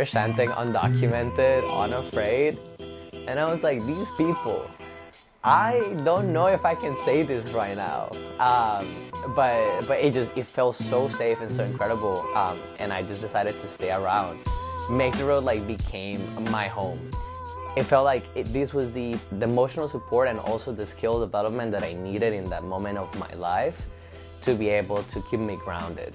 were chanting undocumented, unafraid. And I was like, these people, I don't know if I can say this right now. But it felt so safe and so incredible. And I just decided to stay around. Make the Road like became my home. It felt like this was the emotional support and also the skill development that I needed in that moment of my life to be able to keep me grounded.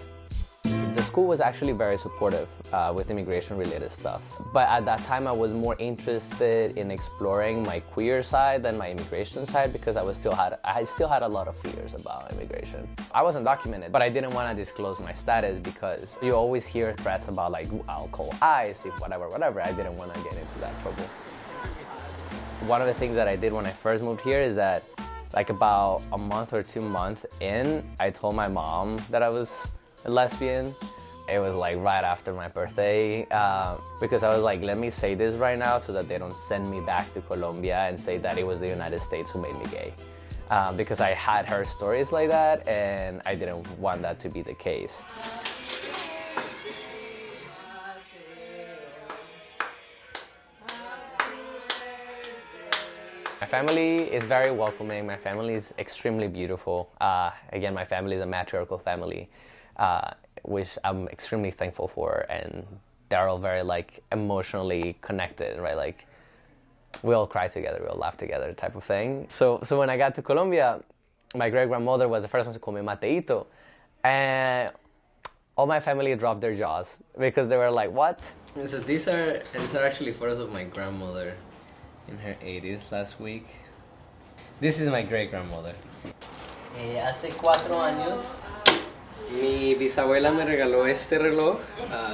The school was actually very supportive with immigration-related stuff. But at that time, I was more interested in exploring my queer side than my immigration side because I still had a lot of fears about immigration. I was undocumented, but I didn't want to disclose my status because you always hear threats about like, I'll call ICE, whatever. I didn't want to get into that trouble. One of the things that I did when I first moved here is that like about a month or 2 months in, I told my mom that I was a lesbian. It was like right after my birthday because I was like, let me say this right now so that they don't send me back to Colombia and say that it was the United States who made me gay. Because I had heard stories like that and I didn't want that to be the case. My family is very welcoming. My family is extremely beautiful. Again, my family is a matriarchal family, which I'm extremely thankful for, and they're all very like emotionally connected, right? Like we all cry together, we all laugh together, type of thing. So when I got to Colombia, my great grandmother was the first one to call me Mateito, and all my family dropped their jaws because they were like, "What?" And so these are actually photos of my grandmother in her 80s last week. This is my great grandmother. Hace 4 años, mi bisabuela me regaló este reloj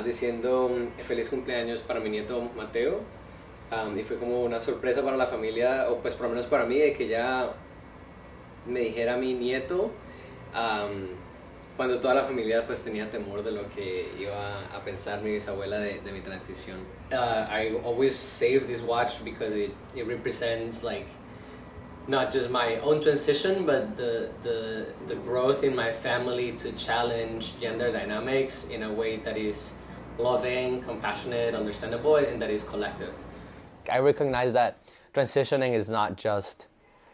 diciendo feliz cumpleaños para mi nieto Mateo. Y fue como una sorpresa para la familia, o pues por lo menos para mí, de que ya me dijera mi nieto cuando toda la familia pues tenía temor de lo que iba a pensar mi bisabuela de mi transición. I always save this watch because it represents like not just my own transition, but the growth in my family to challenge gender dynamics in a way that is loving, compassionate, understandable, and that is collective. I recognize that transitioning is not just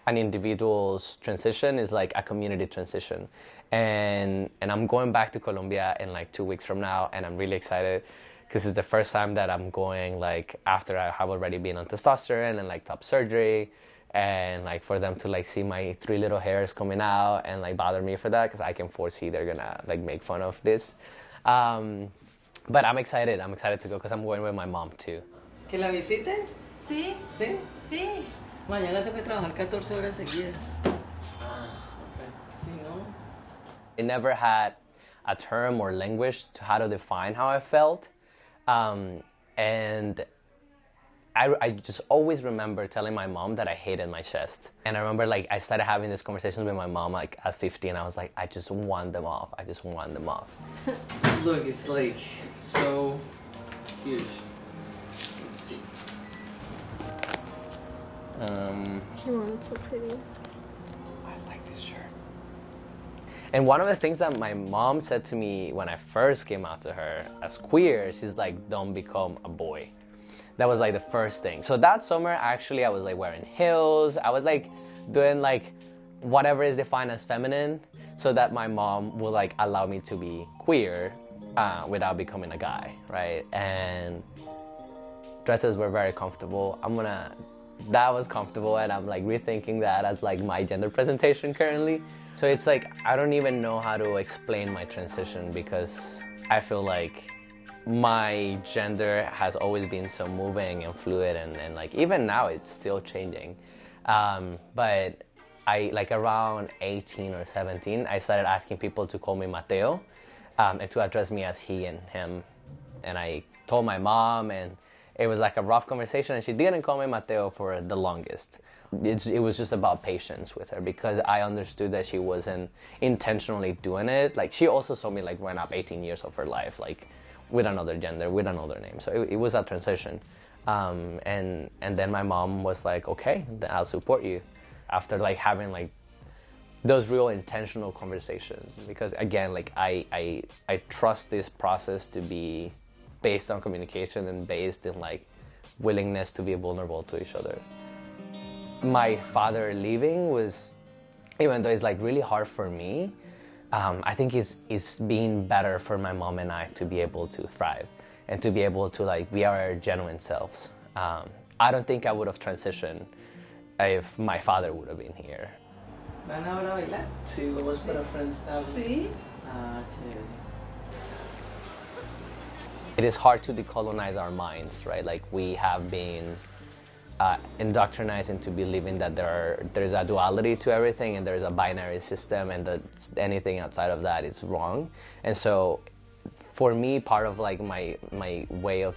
an individual's transition, it's like a community transition. And I'm going back to Colombia in like 2 weeks from now, and I'm really excited because it's the first time that I'm going like after I have already been on testosterone and like top surgery, and like for them to like see my 3 little hairs coming out and like bother me for that because I can foresee they're gonna like make fun of this. But I'm excited to go because I'm going with my mom too. ¿Que la visiten? Sí. ¿Sí? Sí. Mañana tengo que trabajar 14 horas seguidas. Okay. Sí, ¿no? I never had a term or language to how to define how I felt. And I just always remember telling my mom that I hated my chest. And I remember like I started having these conversations with my mom like at 50, and I was like, I just want them off. Look, it's like so huge. Let's see. Oh, it's so pretty. I like this shirt. And one of the things that my mom said to me when I first came out to her as queer, she's like, don't become a boy. That was like the first thing. So that summer, actually, I was like wearing heels. I was like doing like whatever is defined as feminine so that my mom will like allow me to be queer without becoming a guy, right? And dresses were very comfortable. That was comfortable, and I'm like rethinking that as like my gender presentation currently. So it's like, I don't even know how to explain my transition because I feel like my gender has always been so moving and fluid, and like even now it's still changing. But I like around 18 or 17, I started asking people to call me Mateo and to address me as he and him. And I told my mom, and it was like a rough conversation, and she didn't call me Mateo for the longest. It was just about patience with her because I understood that she wasn't intentionally doing it. Like she also saw me like run up 18 years of her life, like with another gender, with another name. So it was a transition. And then my mom was like, okay, then I'll support you. After like having like those real intentional conversations, because again, like I trust this process to be based on communication and based in like willingness to be vulnerable to each other. My father leaving was, even though it's like really hard for me, I think it's been better for my mom and I to be able to thrive and to be able to like be our genuine selves. I don't think I would have transitioned if my father would have been here. ¿Van ahora a bailar? Sí, vamos para Friendstown. Sí. Ah, chévere. It is hard to decolonize our minds, right? Like we have been indoctrinated into believing that there's a duality to everything and there's a binary system and that anything outside of that is wrong. And so for me, part of like my way of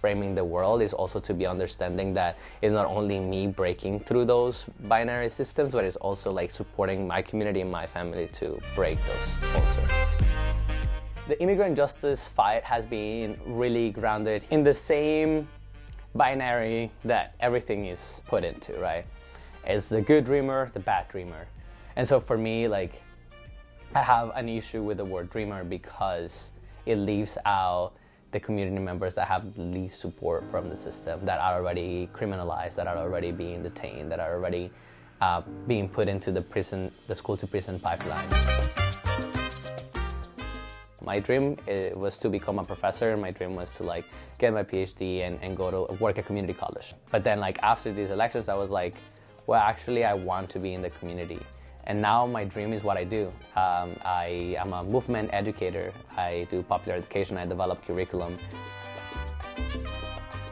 framing the world is also to be understanding that it's not only me breaking through those binary systems, but it's also like supporting my community and my family to break those also. The immigrant justice fight has been really grounded in the same binary that everything is put into, right? It's the good dreamer, the bad dreamer. And so for me, like, I have an issue with the word dreamer because it leaves out the community members that have the least support from the system, that are already criminalized, that are already being detained, that are already being put into the school to prison pipeline. My dream was to become a professor. My dream was to like get my PhD and go to work at community college. But then like after these elections, I was like, well, actually I want to be in the community. And now my dream is what I do. I am a movement educator. I do popular education. I develop curriculum.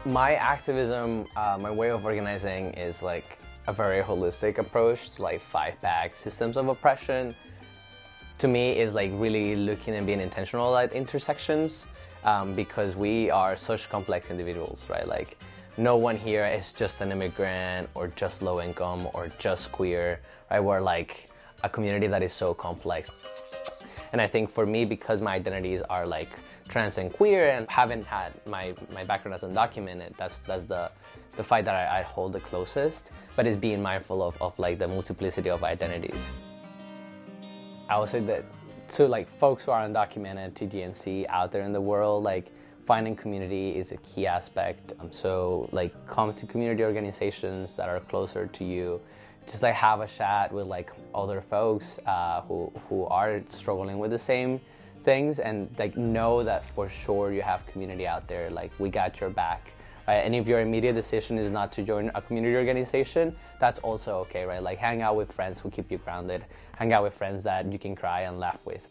My activism, my way of organizing is like a very holistic approach to like fight back systems of oppression. To me, is like really looking and being intentional at intersections because we are such complex individuals, right? Like no one here is just an immigrant or just low income or just queer, right? We're like a community that is so complex. And I think for me, because my identities are like trans and queer and haven't had my background as undocumented, that's the fight that I hold the closest, but it's being mindful of like the multiplicity of identities. I would say that to like folks who are undocumented, TGNC out there in the world, like finding community is a key aspect. So like come to community organizations that are closer to you. Just like have a chat with like other folks who are struggling with the same things and like know that for sure you have community out there. Like we got your back. Right? And if your immediate decision is not to join a community organization, that's also okay, right? Like hang out with friends who keep you grounded, hang out with friends that you can cry and laugh with.